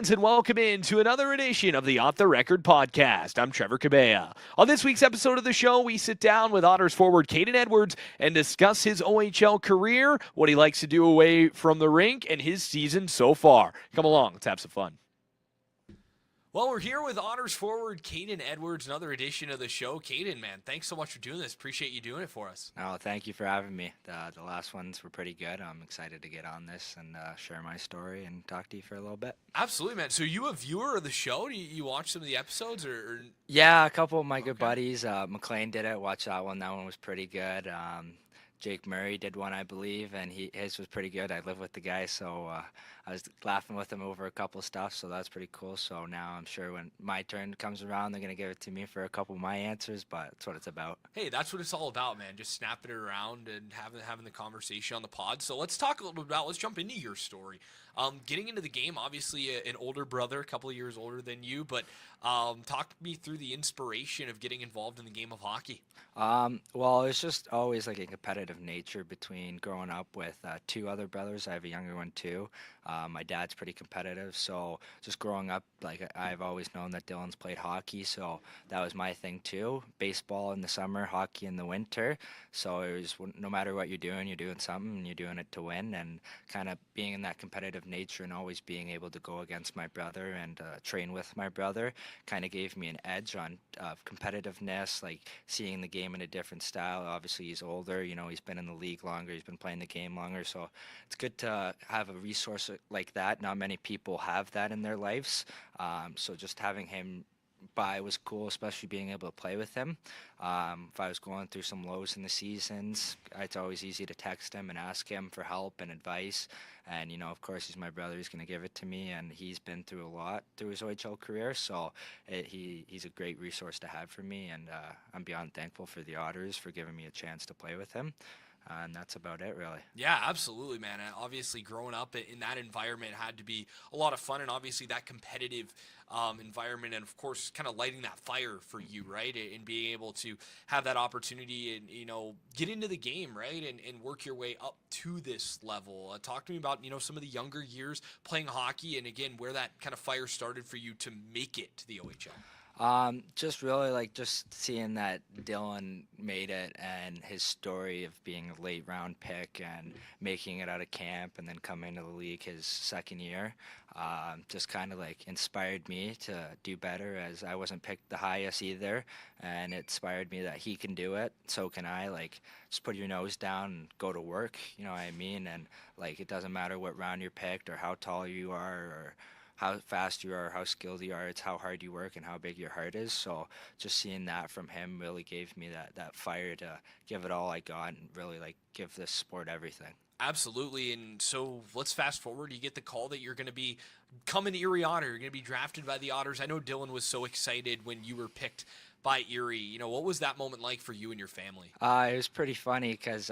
fans, and welcome in to another edition of the Off the Record podcast. I'm Trevor Cabea. On this week's episode of the show, we sit down with Otters forward Kayden Edwards and discuss his OHL career, what he likes to do away from the rink, and his season so far. Come along, let's have some fun. Well, we're here with Otters forward Kayden Edwards, another edition of the show. Kayden, man, thanks so much for doing this. Appreciate you doing it for us. Oh, thank you for having me. The last ones were pretty good. I'm excited to get on this and share my story and talk to you for a little bit. Absolutely, man. So you a viewer of the show? Do you watch some of the episodes? Or... Yeah, a couple of my good buddies. McLean did it. Watch that one. That one was pretty good. Jake Murray did one, I believe, and his was pretty good. I live with the guy, so I was laughing with him over a couple of stuff, so that's pretty cool. So now I'm sure when my turn comes around, they're going to give it to me for a couple of my answers, but that's what it's about. Hey, that's what it's all about, man, just snapping it around and having the conversation on the pod. So let's talk a little bit let's jump into your story. Getting into the game, obviously an older brother, a couple of years older than you, but talk me through the inspiration of getting involved in the game of hockey. Well, it's just always like a competitive nature between growing up with two other brothers. I have a younger one too. My dad's pretty competitive, so just growing up, like I've always known that Dylan's played hockey, so that was my thing too. Baseball in the summer, hockey in the winter. So it was no matter what you're doing something and you're doing it to win, and kind of being in that competitive nature and always being able to go against my brother and train with my brother kind of gave me an edge on competitiveness, like seeing the game in a different style. Obviously, he's older, he's been in the league longer, he's been playing the game longer, so it's good to have a resource like that. Not many people have that in their lives, so just having him by was cool, especially being able to play with him. If I was going through some lows in the seasons, it's always easy to text him and ask him for help and advice. And, of course, he's my brother. He's going to give it to me, and he's been through a lot through his OHL career, so he's a great resource to have for me, and I'm beyond thankful for the Otters for giving me a chance to play with him. And that's about it, really. Yeah, absolutely, man. And obviously, growing up in that environment had to be a lot of fun, and obviously that competitive environment, and of course, kind of lighting that fire for you, right? And being able to have that opportunity and get into the game, right, and work your way up to this level. Talk to me about some of the younger years playing hockey, and again, where that kind of fire started for you to make it to the OHL. Just really just seeing that Dylan made it and his story of being a late round pick and making it out of camp and then coming to the league his second year, just kind of inspired me to do better, as I wasn't picked the highest either, and it inspired me that he can do it, so can I. Just put your nose down and go to work, you know what I mean? And it doesn't matter what round you're picked or how tall you are or how fast you are, how skilled you are. It's how hard you work and how big your heart is. So just seeing that from him really gave me that fire to give it all I got and really give this sport everything. Absolutely. And so let's fast forward. You get the call that you're going to be coming to Erie Otter. You're going to be drafted by the Otters. I know Dylan was so excited when you were picked by Erie. What was that moment like for you and your family? It was pretty funny because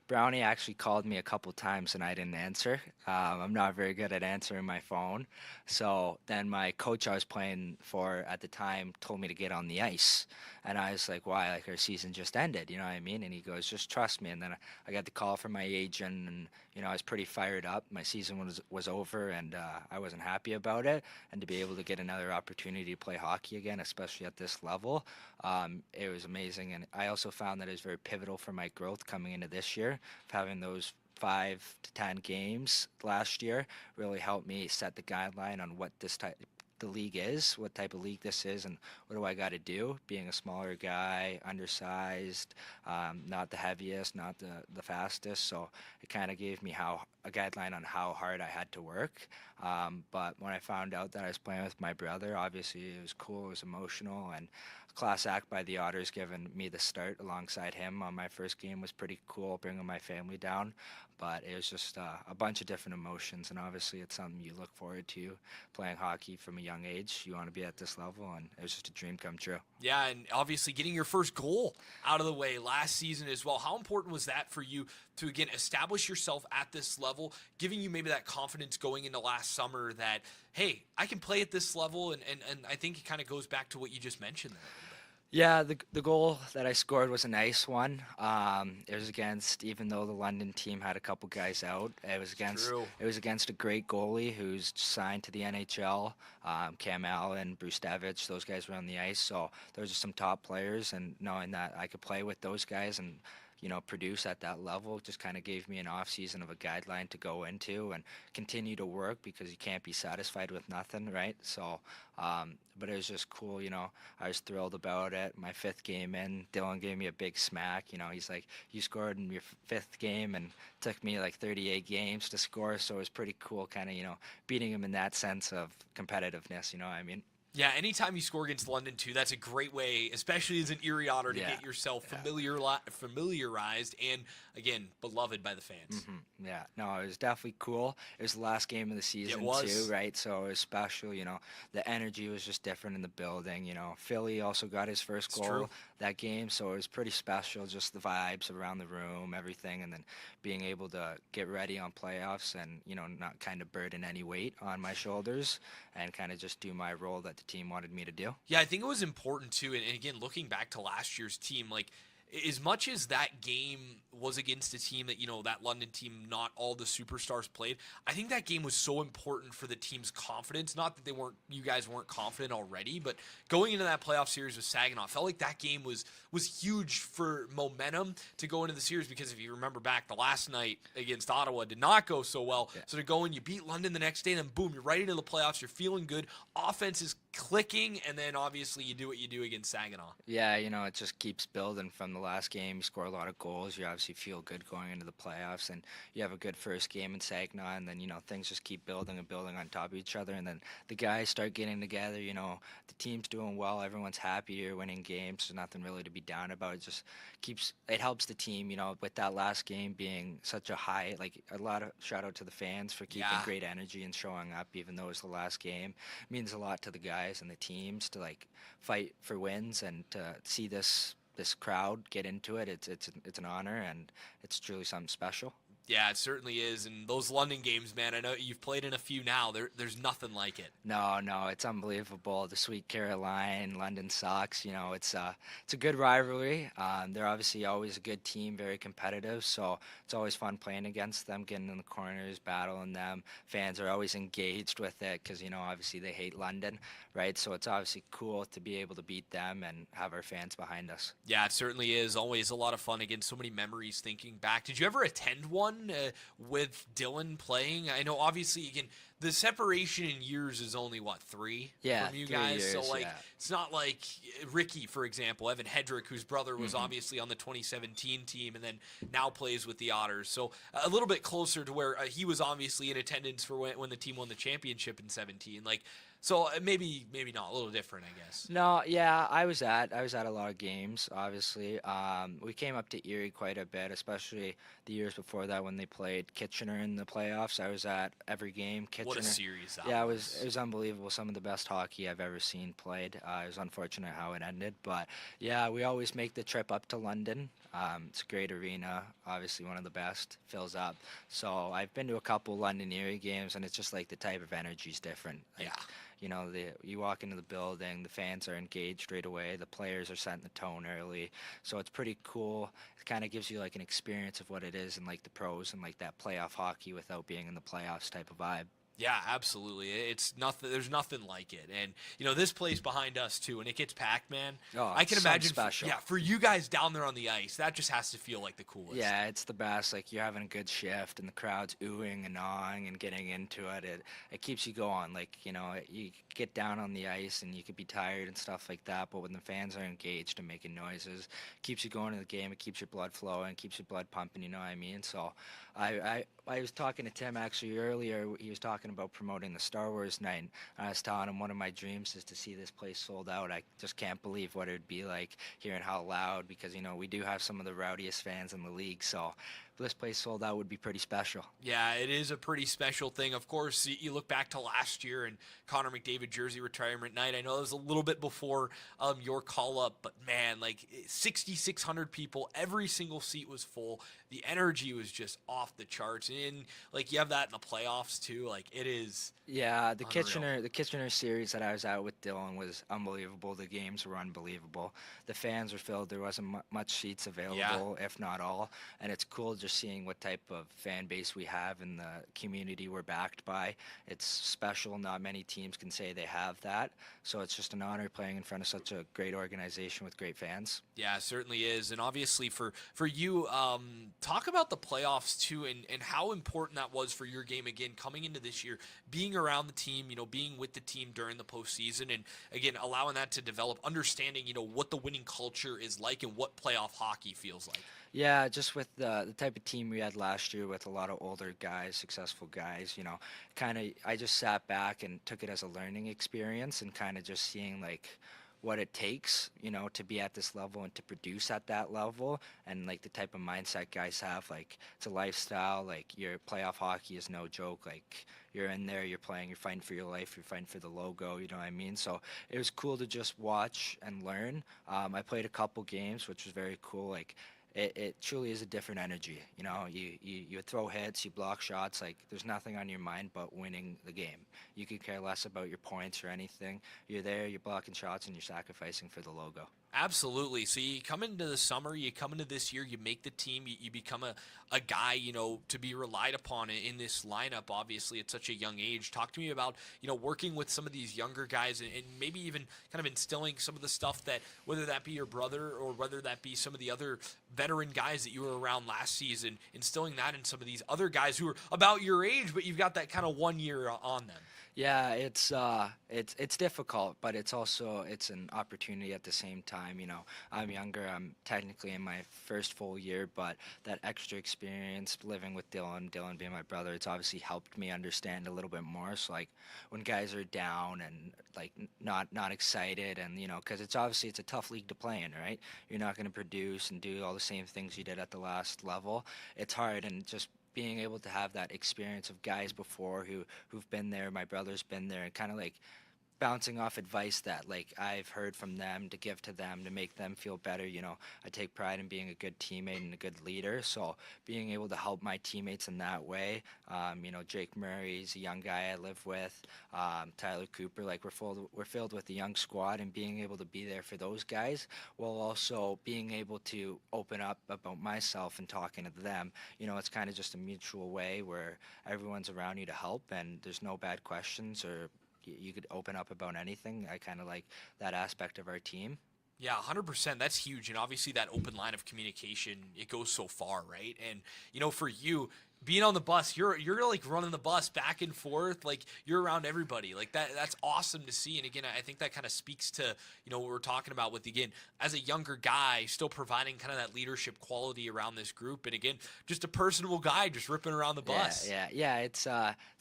Brownie actually called me a couple times and I didn't answer. I'm not very good at answering my phone. So then my coach I was playing for at the time told me to get on the ice. And I was like, why? Our season just ended, you know what I mean? And he goes, just trust me. And then I got the call from my agent, and I was pretty fired up. My season was over, and I wasn't happy about it. And to be able to get another opportunity to play hockey again, especially at this level, it was amazing. And I also found that it was very pivotal for my growth coming into this year. Having those 5 to 10 games last year really helped me set the guideline on what the league is, what type of league this is, and what do I got to do, being a smaller guy, undersized, not the heaviest, not the fastest. So it kind of gave me a guideline on how hard I had to work. But when I found out that I was playing with my brother, obviously it was cool, it was emotional, and class act by the Otters giving me the start alongside him on my first game was pretty cool, bringing my family down. But it was just a bunch of different emotions, and obviously it's something you look forward to, playing hockey from a young age. You want to be at this level, and it was just a dream come true. Yeah, and obviously getting your first goal out of the way last season as well. How important was that for you to, again, establish yourself at this level, giving you maybe that confidence going into last summer that, hey, I can play at this level, and I think it kind of goes back to what you just mentioned there. Yeah, the goal that I scored was a nice one. It was against, even though the London team had a couple guys out, It's true. it was against a great goalie who's signed to the NHL. Cam Allen, Bruce Devich, those guys were on the ice, so those are some top players. And knowing that I could play with those guys and produce at that level just kind of gave me an off season of a guideline to go into and continue to work because you can't be satisfied with nothing, right? So, but it was just cool, I was thrilled about it. My fifth game in, Dylan gave me a big smack. He's like, "You scored in your fifth game," and took me like 38 games to score. So it was pretty cool, kind of, beating him in that sense of competitiveness. You know what I mean? Yeah, anytime you score against London too, that's a great way, especially as an Erie Otter, to Yeah. get yourself Yeah. familiarized and again beloved by the fans. Yeah, no, it was definitely cool. It was the last game of the season was. too, right? So it was special. The energy was just different in the building. Philly also got his first It's goal true. that game, so it was pretty special. Just the vibes around the room, everything, and then being able to get ready on playoffs and not kind of burden any weight on my shoulders and kind of just do my role that the team wanted me to do. Yeah, I think it was important too. And again, looking back to last year's team, like as much as that game was against a team that, that London team, not all the superstars played, I think that game was so important for the team's confidence. Not that you guys weren't confident already, but going into that playoff series with Saginaw, felt like that game was huge for momentum to go into the series because if you remember back, the last night against Ottawa did not go so well. Yeah. So to go and you beat London the next day, and then boom, you're right into the playoffs, you're feeling good, offense is clicking, and then obviously you do what you do against Saginaw. Yeah, it just keeps building from the last game. You score a lot of goals. You obviously feel good going into the playoffs, and you have a good first game in Saginaw, and then, things just keep building and building on top of each other, and then the guys start getting together. The team's doing well. Everyone's happy. You're winning games. There's nothing really to be down about. It helps the team, with that last game being such a high, like a lot of shout out to the fans for keeping Yeah. great energy and showing up, even though it's the last game. It means a lot to the guys and the teams to like fight for wins and to see this crowd get into it. It's an honor and it's truly something special. Yeah, it certainly is. And those London games, man, I know you've played in a few now. There's nothing like it. No, it's unbelievable. The Sweet Caroline, London Sox, it's a good rivalry. They're obviously always a good team, very competitive. So it's always fun playing against them, getting in the corners, battling them. Fans are always engaged with it because obviously they hate London, right? So it's obviously cool to be able to beat them and have our fans behind us. Yeah, it certainly is. Always a lot of fun. Again, so many memories thinking back. Did you ever attend one with Dylan playing? I know, obviously, again, the separation in years is only, what, 3 Yeah, from you 3 guys? years, So, like, yeah. it's not like Ricky, for example, Evan Hedrick, whose brother was obviously on the 2017 team and then now plays with the Otters. So, a little bit closer to where he was obviously in attendance for when the team won the championship in 17. Like, so maybe not, a little different, I guess. No, yeah, I was at a lot of games. Obviously, we came up to Erie quite a bit, especially the years before that when they played Kitchener in the playoffs. I was at every game. Kitchener. What a series that Yeah, was. it was unbelievable. Some of the best hockey I've ever seen played. It was unfortunate how it ended, but yeah, we always make the trip up to London. It's a great arena, obviously one of the best. Fills up. So I've been to a couple London Erie games, and it's just like the type of energy is different. Like, Yeah. you walk into the building, the fans are engaged right away, the players are setting the tone early, so it's pretty cool. It kind of gives you like an experience of what it is and like the pros and like that playoff hockey without being in the playoffs type of vibe. Yeah, absolutely. It's nothing. There's nothing like it, and this place behind us too, and it gets packed, man. Oh, I can it's something imagine. special. For you guys down there on the ice, that just has to feel like the coolest. Yeah, it's the best. Like you're having a good shift, and the crowd's oohing and awing and getting into it. It keeps you going. Like you get down on the ice and you could be tired and stuff like that. But when the fans are engaged and making noises, it keeps you going to the game. It keeps your blood flowing, keeps your blood pumping. You know what I mean? So, I was talking to Tim actually earlier. He was talking about promoting the Star Wars night. And I was telling him one of my dreams is to see this place sold out. I just can't believe what it would be like hearing how loud, because we do have some of the rowdiest fans in the league. So this place sold out would be pretty special. Yeah, it is a pretty special thing. Of course, you look back to last year and Connor McDavid jersey retirement night. I know it was a little bit before your call up, but man, like 6,600 people, every single seat was full. The energy was just off the charts, and like you have that in the playoffs too. Like it is. Yeah, the Unreal. Kitchener series that I was at with Dylan was unbelievable. The games were unbelievable. The fans were filled. There wasn't much seats available, if not all. And it's cool just seeing what type of fan base we have and the community we're backed by. It's special. Not many teams can say they have that. So it's just an honor playing in front of such a great organization with great fans. Yeah, it certainly is. And obviously for you, talk about the playoffs too and how important that was for your game again coming into this year, being around the team, being with the team during the postseason and again allowing that to develop, understanding, what the winning culture is like and what playoff hockey feels like. Yeah, just with the type of team we had last year with a lot of older guys, successful guys, kind of I just sat back and took it as a learning experience and kind of just seeing like what it takes, to be at this level and to produce at that level and like the type of mindset guys have, like it's a lifestyle, like your playoff hockey is no joke, like you're in there, you're playing, you're fighting for your life, you're fighting for the logo, you know what I mean? So it was cool to just watch and learn. I played a couple games, which was very cool. Like it truly is a different energy. You throw hits, you block shots. Like there's nothing on your mind but winning the game. You could care less about your points or anything. You're there, you're blocking shots, and you're sacrificing for the logo. Absolutely. So you come into the summer, you come into this year, you make the team, you become a guy, to be relied upon in this lineup, obviously, at such a young age. Talk to me about, working with some of these younger guys and maybe even kind of instilling some of the stuff that, whether that be your brother or whether that be some of the other veteran guys that you were around last season, instilling that in some of these other guys who are about your age, but you've got that kind of 1 year on them. Yeah, it's difficult, but it's an opportunity at the same time. I'm younger. I'm technically in my first full year, but that extra experience living with Dylan being my brother, it's obviously helped me understand a little bit more. So like when guys are down and like not excited, and because it's a tough league to play in, right? You're not going to produce and do all the same things you did at the last level. It's hard, and just being able to have that experience of guys before who've been there, my brother's been there, and kind of like bouncing off advice that like I've heard from them to give to them to make them feel better. I take pride in being a good teammate and a good leader. So being able to help my teammates in that way, Jake Murray's a young guy I live with, Tyler Cooper, like we're filled with a young squad, and being able to be there for those guys while also being able to open up about myself and talking to them. It's kind of just a mutual way where everyone's around you to help, and there's no bad questions or you could open up about anything. I kind of like that aspect of our team. Yeah, 100%. That's huge. And obviously that open line of communication, it goes so far, right? And for you being on the bus, you're like running the bus back and forth, like you're around everybody. Like that's awesome to see. And again, I think that kind of speaks to, what we're talking about with, again, as a younger guy, still providing kind of that leadership quality around this group. And again, just a personable guy just ripping around the bus. Yeah. It's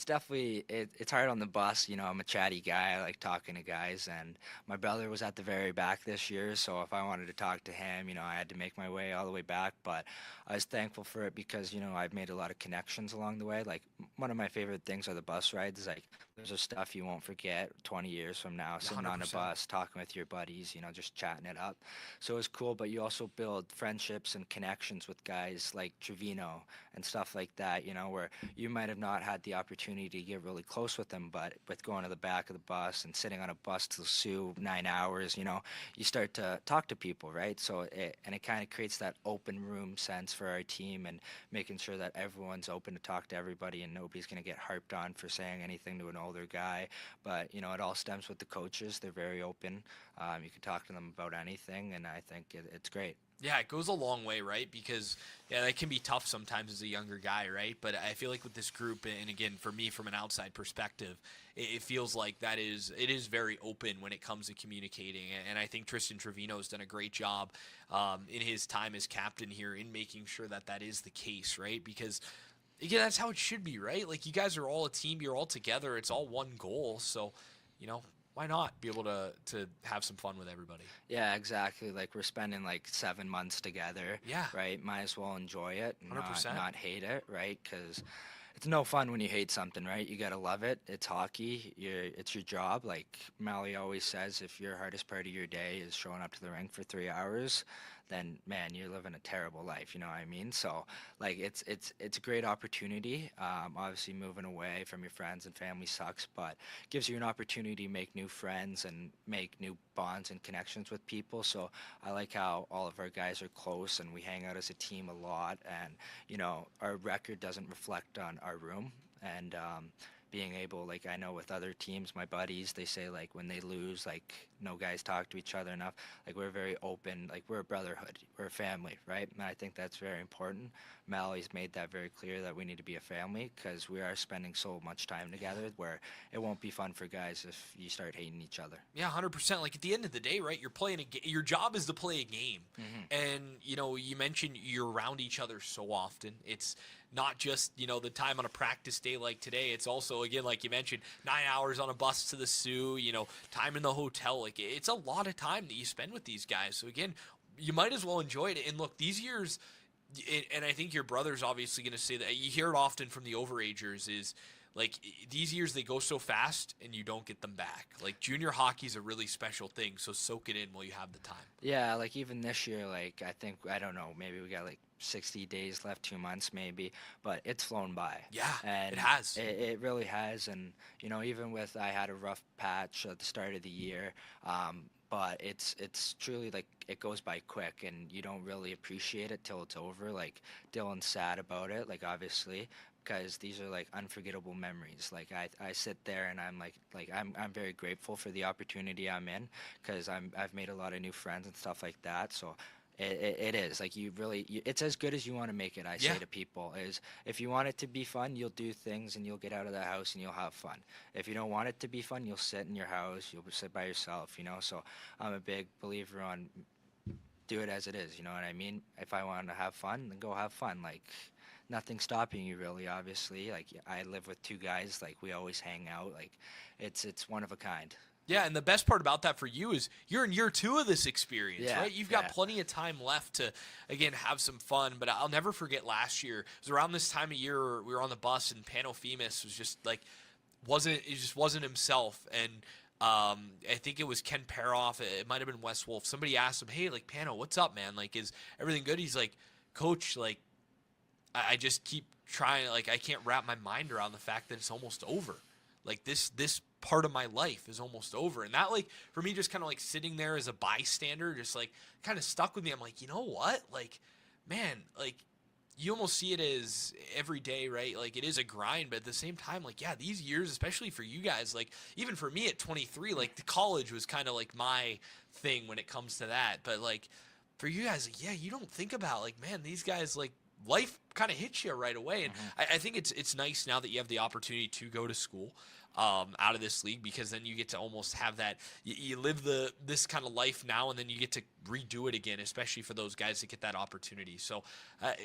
definitely it's hard on the bus. I'm a chatty guy. I like talking to guys, and my brother was at the very back this year, so if I wanted to talk to him, I had to make my way all the way back. But I was thankful for it because I've made a lot of connections along the way. Like one of my favorite things are the bus rides. Like there's a stuff you won't forget 20 years from now, sitting 100%. on a bus talking with your buddies, just chatting it up. So it's cool, but you also build friendships and connections with guys like Trevino and stuff like that, where you might have not had the opportunity to get really close with them, but with going to the back of the bus and sitting on a bus to Sioux 9 hours, you start to talk to people, right? So it kind of creates that open room sense for our team, and making sure that everyone's open to talk to everybody and nobody's going to get harped on for saying anything to an older guy. But it all stems with the coaches. They're very open. You can talk to them about anything, and I think it's great. Yeah, it goes a long way, right? Because that can be tough sometimes as a younger guy, right? But I feel like with this group, and again, for me, from an outside perspective, it feels like it is very open when it comes to communicating. And I think Tristan Trevino has done a great job in his time as captain here in making sure that is the case, right? Because again, that's how it should be, right? Like you guys are all a team, you're all together, it's all one goal. So, why not be able to have some fun with everybody? Yeah, exactly. Like we're spending like 7 months together, Yeah, right? Might as well enjoy it, and 100%. not hate it, right? Because it's no fun when you hate something, right? You gotta love it. It's hockey. It's your job. Like Mally always says, if your hardest part of your day is showing up to the rink for 3 hours, then man, you're living a terrible life. You know what I mean? So like it's a great opportunity. Obviously, moving away from your friends and family sucks, but gives you an opportunity to make new friends and make new bonds and connections with people. So I like how all of our guys are close and we hang out as a team a lot. And our record doesn't reflect on our room. And being able, like, I know with other teams, my buddies, they say, like, when they lose, like, no guys talk to each other enough. Like, we're very open. Like, we're a brotherhood. We're a family, right? And I think that's very important. Mallory's made that very clear that we need to be a family because we are spending so much time together where it won't be fun for guys if you start hating each other. Yeah, 100%. Like at the end of the day, right? You're playing your job is to play a game. And you mentioned you're around each other so often. It's not just, the time on a practice day like today. It's also, again, like you mentioned, 9 hours on a bus to the Sioux, time in the hotel. Like it's a lot of time that you spend with these guys. So again, you might as well enjoy it. And look, these years, and I think your brother's obviously going to say that, you hear it often from the overagers, is like these years they go so fast and you don't get them back. Like junior hockey is a really special thing, so soak it in while you have the time. Yeah, like even this year, like I don't know, maybe we got like 60 days left, 2 months maybe, but it's flown by. Yeah, And it has. It really has. And, even with, I had a rough patch at the start of the year, but it's truly like it goes by quick and you don't really appreciate it till it's over. Like Dylan's sad about it, like obviously, because these are like unforgettable memories. Like I sit there and I'm I'm very grateful for the opportunity I'm in because I've made a lot of new friends and stuff like that. So it is like it's as good as you want to make it. I say to people is if you want it to be fun, you'll do things and you'll get out of the house and you'll have fun. If you don't want it to be fun, you'll sit in your house, you'll sit by yourself, So I'm a big believer on do it as it is, you know what I mean? If I want to have fun, then go have fun. Like nothing stopping you really, obviously. Like I live with two guys, like we always hang out. Like it's one of a kind. Yeah, and the best part about that for you is you're in year 2 of this experience, right? You've got plenty of time left to, again, have some fun. But I'll never forget last year. It was around this time of year we were on the bus, and Panophemus was just like, wasn't himself. And I think it was Ken Paroff. It might have been Wes Wolf. Somebody asked him, hey, like, Pano, what's up, man? Like, is everything good? He's like, Coach, like, I just keep trying. Like, I can't wrap my mind around the fact that it's almost over. Like, this part of my life is almost over. And that, like, for me, just kind of like sitting there as a bystander, just like kind of stuck with me. I'm like, you know what? Like, man, like, you almost see it as every day, right? Like, it is a grind, but at the same time, like, yeah, these years, especially for you guys, like, even for me at 23, like, the college was kind of like my thing when it comes to that. But, like, for you guys, like, yeah, you don't think about, like, man, these guys, like, life kind of hits you right away. And I think it's nice now that you have the opportunity to go to school out of this league, because then you get to almost have that, you live this kind of life now, and then you get to redo it again, especially for those guys that get that opportunity. So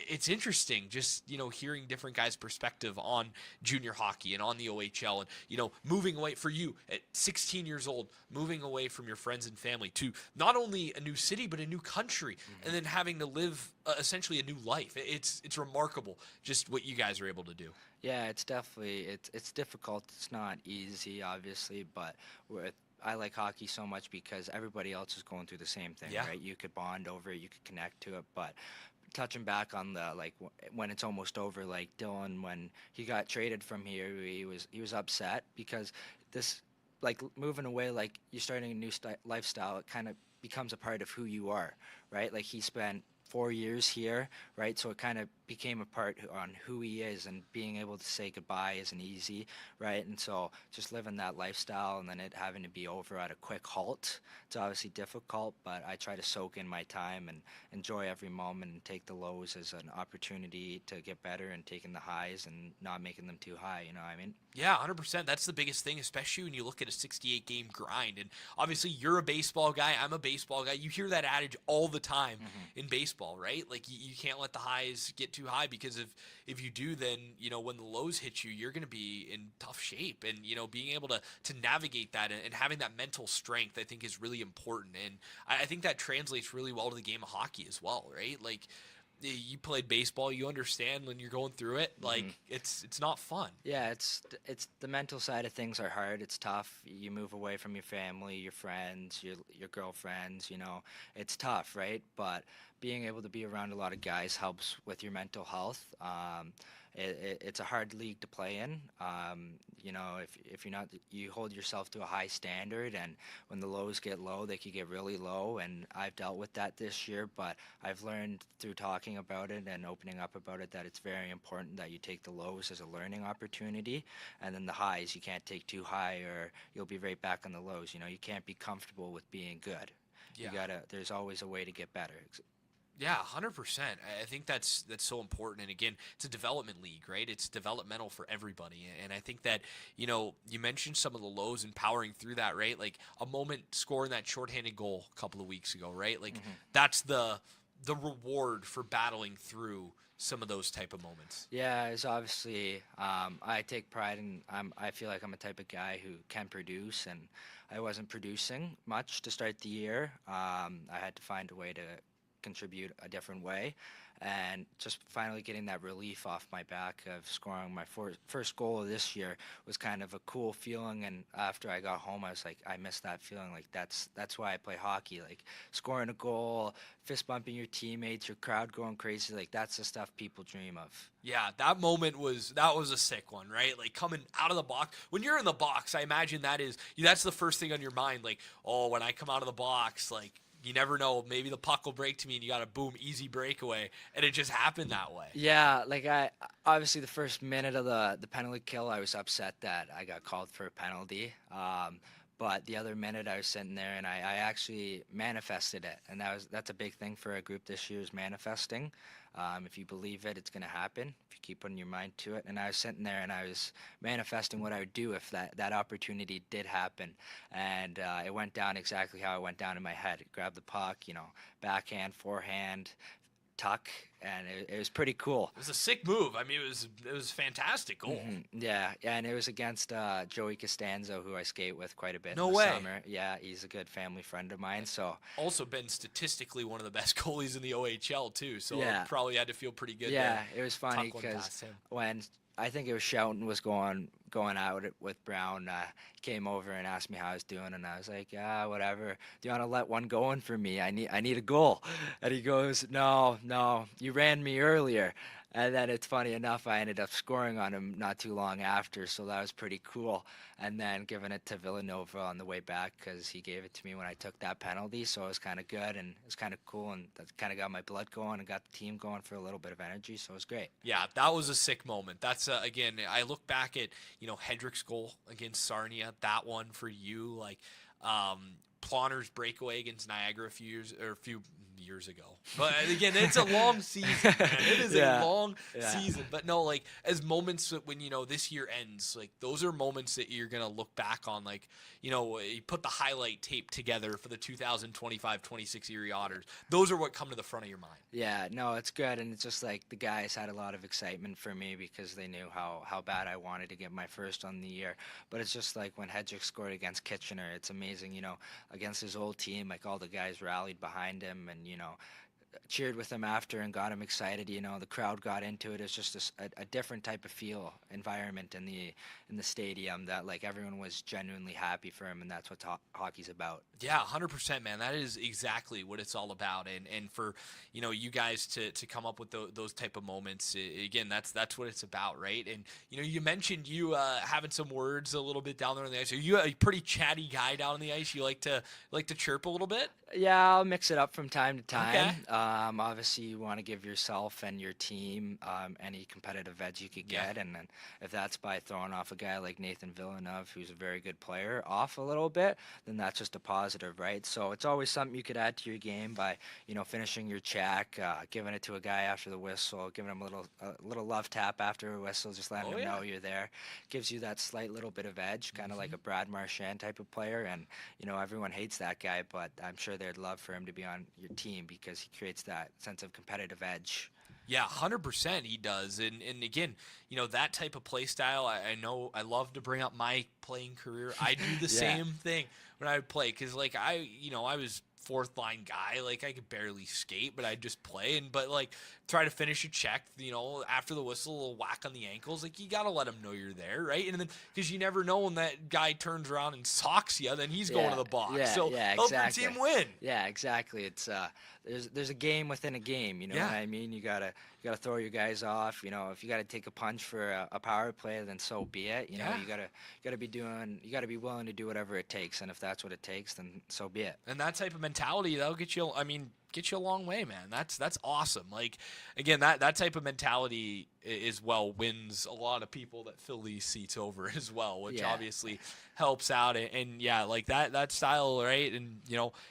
it's interesting just, hearing different guys' perspective on junior hockey and on the OHL, and, moving away for you at 16 years old, moving away from your friends and family to not only a new city, but a new country, and then having to live essentially a new life. It's remarkable just what you guys are able to do. Yeah, it's definitely it's difficult. It's not easy, obviously, but I like hockey so much because everybody else is going through the same thing, right? You could bond over it, you could connect to it, but touching back on the when it's almost over, like Dylan, when he got traded from here, he was upset because this moving away, like you're starting a new lifestyle, it kind of becomes a part of who you are, right? Like he spent 4 years here, right? So it kind of became a part on who he is, and being able to say goodbye isn't easy, right? And so just living that lifestyle and then it having to be over at a quick halt, it's obviously difficult, but I try to soak in my time and enjoy every moment and take the lows as an opportunity to get better, and taking the highs and not making them too high, you know what I mean? Yeah, 100%. That's the biggest thing, especially when you look at a 68-game grind. And obviously, you're a baseball guy. I'm a baseball guy. You hear that adage all the time in baseball, right? Like, you can't let the highs get too too high, because if you do, then, when the lows hit you, you're going to be in tough shape. And, being able to navigate that and having that mental strength, I think, is really important. And I think that translates really well to the game of hockey as well, right? Like, you played baseball, you understand when you're going through it, like, it's not fun. Yeah, it's the mental side of things are hard. It's tough. You move away from your family, your friends, your girlfriends. It's tough, right? But being able to be around a lot of guys helps with your mental health. It's a hard league to play in. If you're not, you hold yourself to a high standard, and when the lows get low, they could get really low. And I've dealt with that this year, but I've learned through talking about it and opening up about it that it's very important that you take the lows as a learning opportunity, and then the highs you can't take too high, or you'll be right back on the lows. You can't be comfortable with being good. Yeah. There's always a way to get better. Yeah, 100%. I think that's so important. And again, it's a development league, right? It's developmental for everybody. And I think that, you mentioned some of the lows and powering through that, right? Like a moment scoring that shorthanded goal a couple of weeks ago, right? Like that's the reward for battling through some of those type of moments. Yeah, it's obviously, I take pride in, I feel like I'm a type of guy who can produce, and I wasn't producing much to start the year. I had to find a way to contribute a different way, and just finally getting that relief off my back of scoring my first goal of this year was kind of a cool feeling. And after I got home, I was like, I miss that feeling. Like that's why I play hockey. Like scoring a goal, fist bumping your teammates, your crowd going crazy, like that's the stuff people dream of. Yeah, that moment was a sick one, right? Like coming out of the box. When you're in the box, I imagine that's the first thing on your mind. Like, oh, when I come out of the box, like, you never know, maybe the puck will break to me and you got a boom, easy breakaway, and it just happened that way. Yeah, like I obviously the first minute of the penalty kill, I was upset that I got called for a penalty. But the other minute I was sitting there and I actually manifested it, and that's a big thing for a group this year is manifesting. If you believe it, it's going to happen. If you keep putting your mind to it. And I was sitting there and I was manifesting what I would do if that opportunity did happen. And it went down exactly how it went down in my head. Grab the puck, backhand, forehand, tuck, and it was pretty cool. It was a sick move. I mean, it was a fantastic goal. Yeah, and it was against Joey Costanzo, who I skate with quite a bit. No in the way. Summer. Yeah, he's a good family friend of mine. So also been statistically one of the best goalies in the OHL too. So yeah. Probably had to feel pretty good. Yeah, there. It was funny because when I think it was Shelton was going out with Brown. He came over and asked me how I was doing, and I was like, yeah, whatever. Do you want to let one go in for me? I need a goal. And he goes, no, you ran me earlier. And then it's funny enough, I ended up scoring on him not too long after, so that was pretty cool. And then giving it to Villanova on the way back because he gave it to me when I took that penalty, so it was kind of good and it was kind of cool, and that kind of got my blood going and got the team going for a little bit of energy, so it was great. Yeah, that was a sick moment. That's again, I look back at Hendrick's goal against Sarnia, that one for you, like Plonner's breakaway against Niagara a few years ago. But again, it's a long season, man. It is a long season. But no, like as moments when this year ends, like those are moments that you're gonna look back on, like you put the highlight tape together for the 2025-26 Erie Otters. Those are what come to the front of your mind. Yeah, no, it's good, and it's just like the guys had a lot of excitement for me because they knew how bad I wanted to get my first on the year. But it's just like when Hedrick scored against Kitchener, it's amazing, against his old team, like all the guys rallied behind him and cheered with him after and got him excited. The crowd got into it. It's just a different type of environment in the stadium that like everyone was genuinely happy for him, and that's what hockey's about. Yeah, 100%, man. That is exactly what it's all about. And for you guys to come up with those type of moments, again, that's what it's about, right? And you mentioned you having some words a little bit down there on the ice. Are you a pretty chatty guy down on the ice? You like to chirp a little bit? Yeah, I'll mix it up from time to time. Okay. Obviously, you want to give yourself and your team any competitive edge you could get, and then if that's by throwing off a guy like Nathan Villeneuve, who's a very good player, off a little bit, then that's just a positive, right? So it's always something you could add to your game by finishing your check, giving it to a guy after the whistle, giving him a little love tap after a whistle, just letting him know you're there. Gives you that slight little bit of edge, kind of like a Brad Marchand type of player, and everyone hates that guy, but I'm sure they'd love for him to be on your team because he creates creates that sense of competitive edge. Yeah, 100% he does. And again, that type of play style, I know I love to bring up my playing career. I do the Yeah. same thing when I would play because, like, I was fourth line guy. Like, I could barely skate, but I'd just play but, like, try to finish a check, after the whistle, a little whack on the ankles. Like, you got to let them know you're there, right? And then, because you never know when that guy turns around and socks you, then he's going to the box. Yeah, So yeah, help your exactly. team win. Yeah, exactly. It's there's a game within a game. You know Yeah. what I mean? You gotta throw your guys off. If you gotta take a punch for a power play, then so be it. You Yeah. gotta be willing to do whatever it takes, and if that's what it takes, then so be it. And that type of mentality, that'll get you. I mean, get you a long way, man. That's awesome. Like, again, that type of mentality is wins a lot of people that fill these seats over as well, which obviously helps out. And yeah, like that style, right? And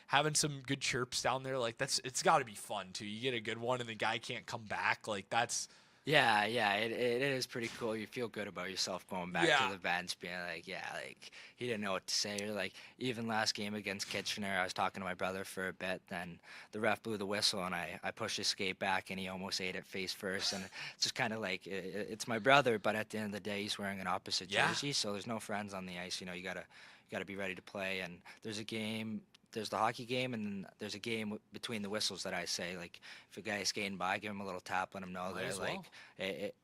having some good chirps down there, like it's got to be fun too. You get a good one, and the guy can't come back. Like that's. Yeah, it is pretty cool. You feel good about yourself going back to the bench, being like, he didn't know what to say. Or like even last game against Kitchener, I was talking to my brother for a bit. Then the ref blew the whistle, and I pushed his skate back, and he almost ate it face first. And it's just kind of like it's my brother, but at the end of the day, he's wearing an opposite jersey, so there's no friends on the ice. You gotta be ready to play. And there's a game. There's the hockey game, and then there's a game between the whistles that I say, like, if a guy is skating by, give him a little tap, let him know that, like,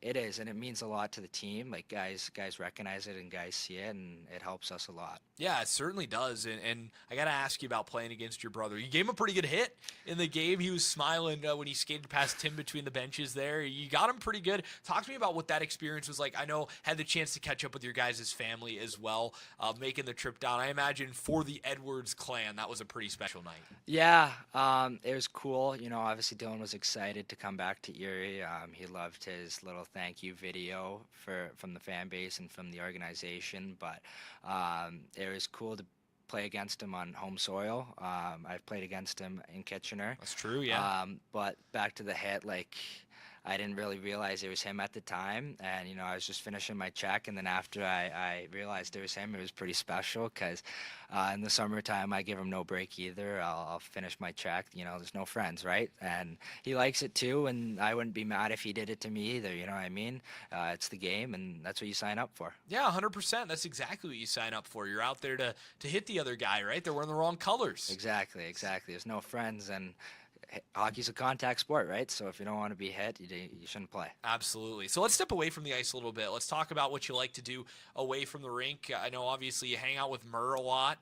it is, and it means a lot to the team. Like, guys recognize it, and guys see it, and it helps us a lot. Yeah, it certainly does. And I got to ask you about playing against your brother. You gave him a pretty good hit in the game. He was smiling when he skated past Tim between the benches there. You got him pretty good. Talk to me about what that experience was like. I know had the chance to catch up with your guys' family as well, making the trip down. I imagine for the Edwards clan, that was a pretty special night. Yeah, it was cool. Obviously Dylan was excited to come back to Erie. He loved his little thank you video from the fan base and from the organization. But it was cool to play against him on home soil. I've played against him in Kitchener. That's true, yeah. But back to the hit, like, I didn't really realize it was him at the time, and I was just finishing my check, and then after I realized it was him, it was pretty special because in the summertime I give him no break either. I'll finish my check. There's no friends, right? And he likes it too, and I wouldn't be mad if he did it to me either. You know what I mean? It's the game, and that's what you sign up for. Yeah, 100%. That's exactly what you sign up for. You're out there to hit the other guy, right? They're wearing the wrong colors. Exactly. There's no friends, and hockey's a contact sport, right? So if you don't want to be hit, you shouldn't play. Absolutely. So let's step away from the ice a little bit. Let's talk about what you like to do away from the rink. I know obviously you hang out with Murr a lot.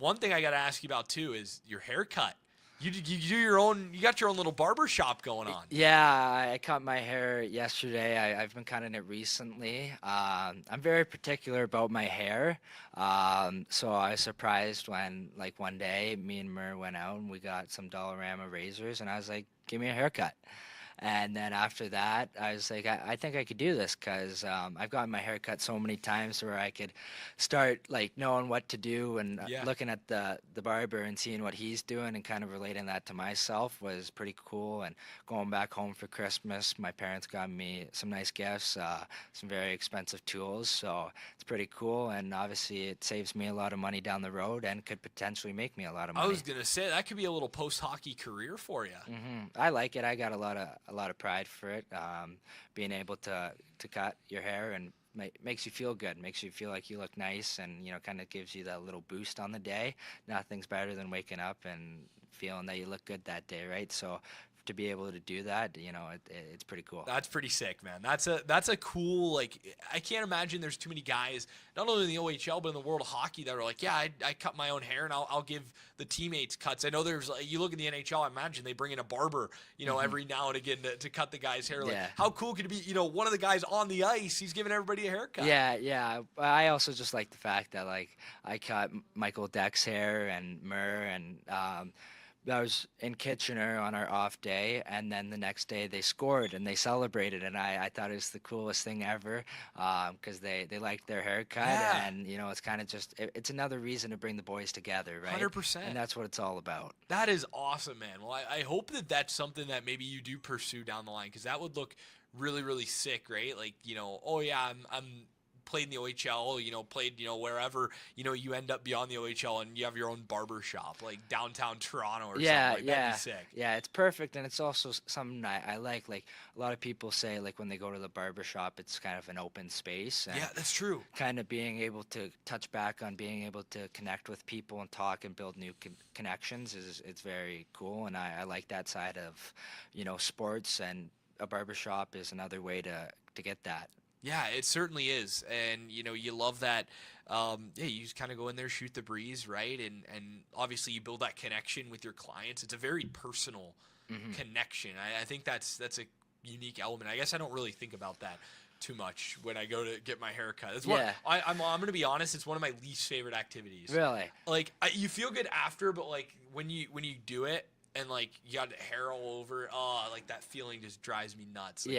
One thing I got to ask you about too is your haircut. You do your own. You got your own little barber shop going on. Yeah, I cut my hair yesterday. I've been cutting it recently. I'm very particular about my hair. So I was surprised when, like, one day me and Murr went out and we got some Dollarama razors, and I was like, "Give me a haircut." And then after that, I was like, I think I could do this because I've gotten my hair cut so many times where I could start, like, knowing what to do and looking at the barber and seeing what he's doing and kind of relating that to myself was pretty cool. And going back home for Christmas, my parents got me some nice gifts, some very expensive tools. So it's pretty cool. And obviously it saves me a lot of money down the road and could potentially make me a lot of money. I was going to say, that could be a little post-hockey career for you. I like it. I got a lot of pride for it. Being able to cut your hair and makes you feel good, makes you feel like you look nice, and kind of gives you that little boost on the day. Nothing's better than waking up and feeling that you look good that day, right? So to be able to do that, it's pretty cool. That's pretty sick, man. That's a cool, like, I can't imagine there's too many guys, not only in the OHL, but in the world of hockey that are like, yeah, I cut my own hair and I'll give the teammates cuts. I know there's, you look at the NHL, I imagine they bring in a barber, every now and again to cut the guy's hair. Like, how cool could it be, one of the guys on the ice, he's giving everybody a haircut. Yeah. I also just like the fact that, like, I cut Michael Deck's hair and Murr, and I was in Kitchener on our off day, and then the next day they scored and they celebrated, and I thought it was the coolest thing ever because they liked their haircut, and it's kind of just it's another reason to bring the boys together, right? 100%. And that's what it's all about. That is awesome, man. Well, I hope that that's something that maybe you do pursue down the line, because that would look really, really sick, right? Like, oh yeah, I'm played in the OHL, played, wherever, you end up beyond the OHL and you have your own barber shop, like downtown Toronto or something. Like, that'd be sick. Yeah, it's perfect, and it's also something I like. Like, a lot of people say, like, when they go to the barber shop, it's kind of an open space. And Yeah, that's true. kind of being able to touch back on being able to connect with people and talk and build new connections it's very cool, and I like that side of sports, and a barbershop is another way to get that. Yeah, it certainly is, and you love that. Yeah, you just kind of go in there, shoot the breeze, right? And obviously you build that connection with your clients. It's a very personal connection. I think that's a unique element. I guess I don't really think about that too much when I go to get my hair cut. It's I'm gonna be honest. It's one of my least favorite activities. Really? Like, you feel good after, but like when you do it, and like you got hair all over, like that feeling just drives me nuts. Like,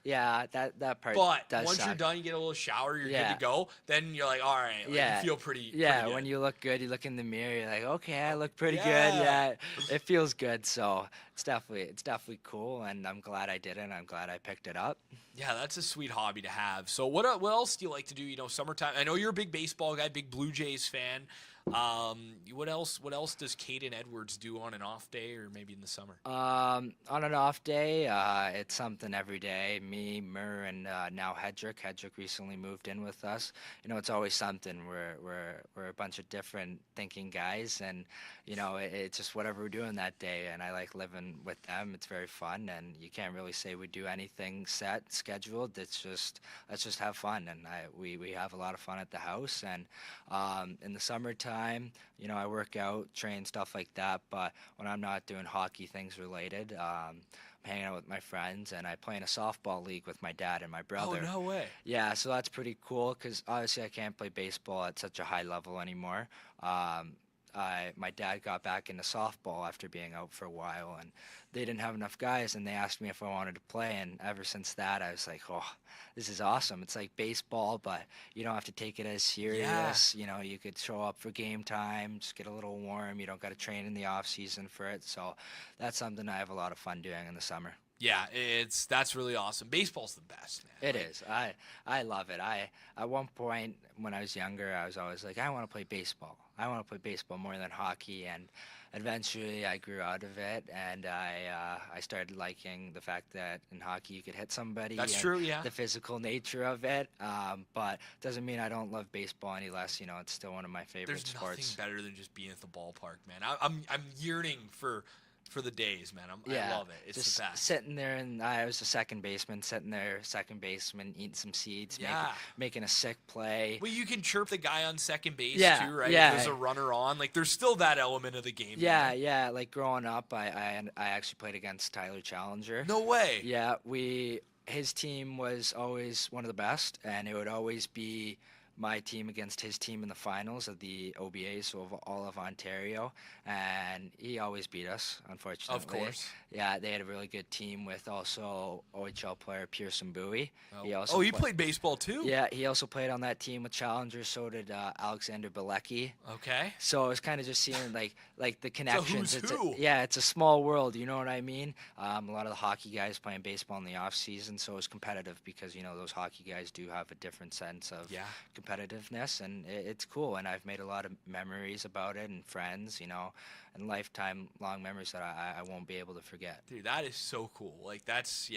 that part. but does once suck. you're done, you get a little shower, you're good to go. Then you're like, all right, like, you feel pretty. Yeah, pretty good. when you look good, you look in the mirror, you're like, okay, I look pretty good. Yeah. Yeah, it feels good. So it's definitely cool, and I'm glad I did it. And I'm glad I picked it up. Yeah, that's a sweet hobby to have. So what else do you like to do? Summertime. I know you're a big baseball guy, big Blue Jays fan. What else does Kayden Edwards do on an off day or maybe in the summer? On an off day, it's something every day. Me, Murr, and now Hedrick. Hedrick recently moved in with us. It's always something. We're a bunch of different thinking guys, and it's just whatever we're doing that day. And I like living with them. It's very fun, and you can't really say we do anything scheduled. It's just let's just have fun, and we have a lot of fun at the house. And in the summertime, I work out, train, stuff like that. But when I'm not doing hockey things related, I'm hanging out with my friends, and I play in a softball league with my dad and my brother. Oh, no way. Yeah, so that's pretty cool because obviously I can't play baseball at such a high level anymore. My dad got back into softball after being out for a while, and they didn't have enough guys, and they asked me if I wanted to play, and ever since that, I was like, oh, this is awesome. It's like baseball, but you don't have to take it as serious. Yeah. You could show up for game time, just get a little warm. You don't got to train in the off season for it, so that's something I have a lot of fun doing in the summer. Yeah, that's really awesome. Baseball's the best, man. It is. I love it. At one point when I was younger, I was always like, I want to play baseball. I want to play baseball more than hockey, and eventually I grew out of it, and I started liking the fact that in hockey you could hit somebody. That's true, yeah. The physical nature of it, but doesn't mean I don't love baseball any less. It's still one of my favorite sports. There's nothing better than just being at the ballpark, man. I'm yearning for the days, man. I love it. It's just the best. Sitting there, and I was a second baseman, eating some seeds, making a sick play. Well, you can chirp the guy on second base too, right? Yeah. If there's a runner on. Like, there's still that element of the game. Yeah, yeah. Like growing up, I actually played against Tyler Challenger. No way. Yeah, his team was always one of the best, and it would always be my team against his team in the finals of the OBA, so of all of Ontario, and he always beat us, unfortunately. Of course. Yeah, they had a really good team with also OHL player Pearson Bowie. Oh, he played baseball too? Yeah, he also played on that team with Challenger, so did Alexander Bilecki. Okay. So it was kind of just seeing like the connections. So who's who? It's a small world, you know what I mean? A lot of the hockey guys playing baseball in the off season, so it was competitive because those hockey guys do have a different sense of competitiveness, and it's cool. And I've made a lot of memories about it, and friends, and lifetime long memories that I won't be able to forget. Dude, that is so cool. Like, that's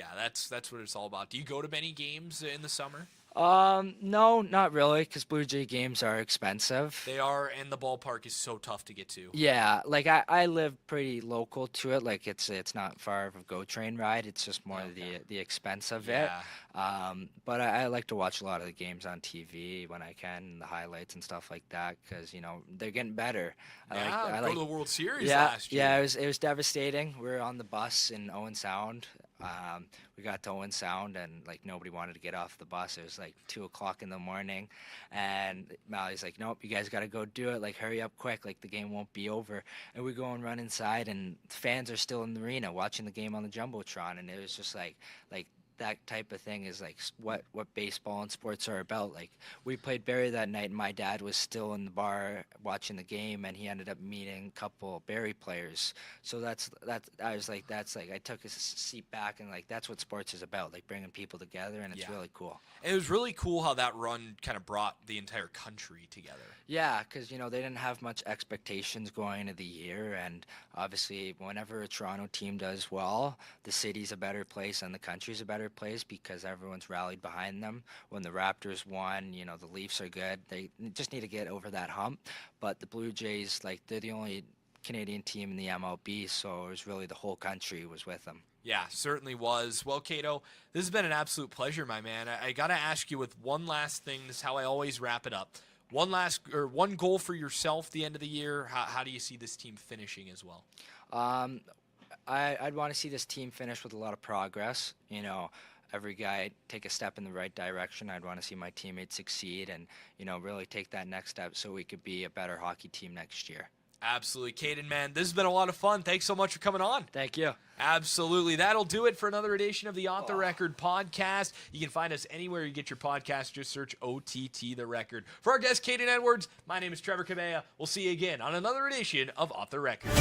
what it's all about. Do you go to many games in the summer? No, not really, because Blue Jay games are expensive. They are, and the ballpark is so tough to get to. Yeah, like I live pretty local to it. Like it's not far of a GO train ride. It's just more the expense of it. But I like to watch a lot of the games on TV when I can, the highlights and stuff like that, because they're getting better. I like go to the World Series yeah, last year. Yeah, it was devastating. We were on the bus in Owen Sound. We got to Owen Sound, and like nobody wanted to get off the bus. It was like 2:00 in the morning, and Mally's like, "Nope, you guys got to go do it. Like, hurry up quick. Like, the game won't be over." And we go and run inside, and fans are still in the arena watching the game on the jumbotron, and it was just like that type of thing is like what baseball and sports are about. Like we played Barrie that night, and my dad was still in the bar watching the game, and he ended up meeting a couple Barrie players. So that's I was like, that's like, I took a seat back, and like that's what sports is about, like bringing people together, and it's really cool. It was really cool how that run kind of brought the entire country together. Yeah, because, they didn't have much expectations going into the year, and obviously whenever a Toronto team does well, the city's a better place and the country's a better place because everyone's rallied behind them. When the Raptors won, the Leafs are good. They just need to get over that hump. But the Blue Jays, like, they're the only Canadian team in the MLB, so it was really the whole country was with them. Yeah, certainly was. Well, Cato, this has been an absolute pleasure, my man. I got to ask you with one last thing. This is how I always wrap it up. One goal for yourself at the end of the year. How do you see this team finishing as well? I'd want to see this team finish with a lot of progress. Every guy take a step in the right direction. I'd want to see my teammates succeed and, really take that next step so we could be a better hockey team next year. Absolutely. Kayden, man, this has been a lot of fun. Thanks so much for coming on. Thank you. Absolutely. That'll do it for another edition of the On The Record podcast. You can find us anywhere you get your podcast. Just search OTT The Record. For our guest, Kayden Edwards, my name is Trevor Cabella. We'll see you again on another edition of Off The Record.